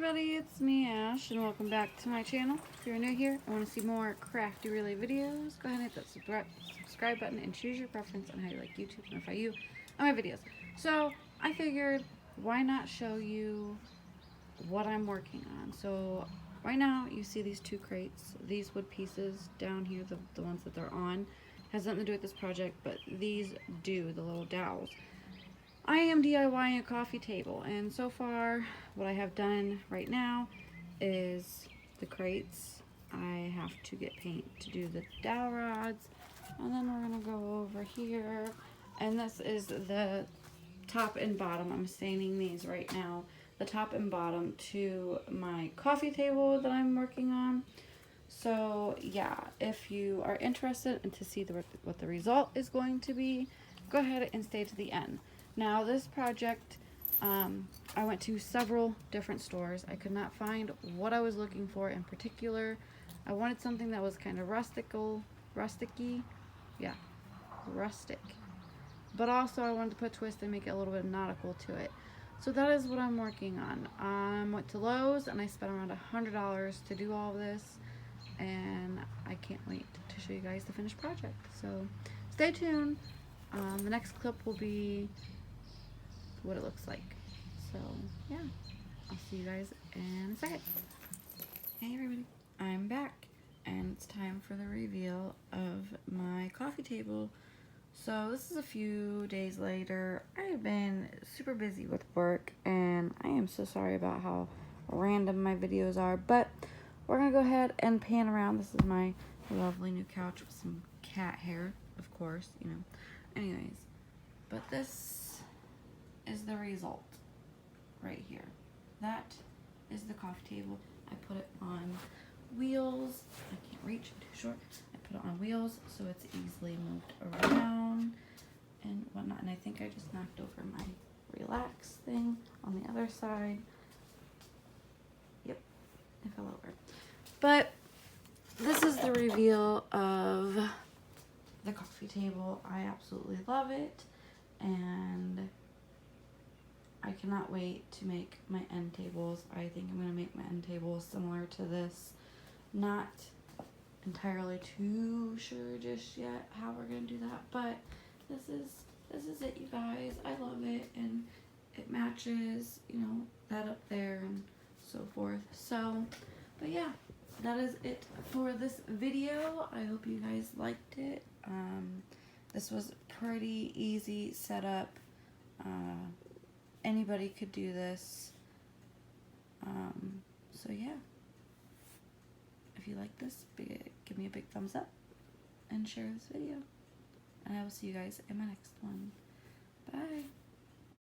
everybody, it's me Ash and welcome back to my channel. If you're new here and want to see more crafty related videos, go ahead and hit that subscribe button and choose your preference on how you like YouTube to notify you on my videos. So I figured, why not show you what I'm working on. So right now you see these two crates, these wood pieces down here, the ones that they're on. Has nothing to do with this project, but these do, the little dowels. I am DIYing a coffee table, and so far what I have done right now is the crates. I have to get paint to do the dowel rods, and then we're going to go over here, and this is the top and bottom. I'm staining these right now, the top and bottom to my coffee table that I'm working on. So yeah, if you are interested and to see what the result is going to be, go ahead and stay to the end. Now this project, I went to several different stores. I could not find what I was looking for in particular. I wanted something that was kind of rusticy, yeah, rustic. But also I wanted to put a twist and make it a little bit nautical to it. So that is what I'm working on. I went to Lowe's and I spent around $100 to do all of this. And I can't wait to show you guys the finished project. So stay tuned. The next clip will be what it looks like. So yeah, I'll see you guys in a second. Hey everybody, I'm back and it's time for the reveal of my coffee table. So this is a few days later. I have been super busy with work and I am so sorry about how random my videos are, but we're gonna go ahead and pan around. This is my lovely new couch with some cat hair, of course, you know. Anyways, but this is the result right here. That is the coffee table. I put it on wheels. I can't reach, I'm too short. I put it on wheels so it's easily moved around and whatnot. And I think I just knocked over my relax thing on the other side. Yep, it fell over. But this is the reveal of the coffee table. I absolutely love it, and I cannot wait to make my end tables. I think I'm going to make my end tables similar to this. Not entirely too sure just yet how we're going to do that, but this is it, you guys. I love it, and it matches, you know, that up there and so forth. So, but yeah, that is it for this video. I hope you guys liked it. This was pretty easy setup. Anybody could do this. So yeah, if you like this, give me a big thumbs up and share this video. And I will see you guys in my next one. Bye.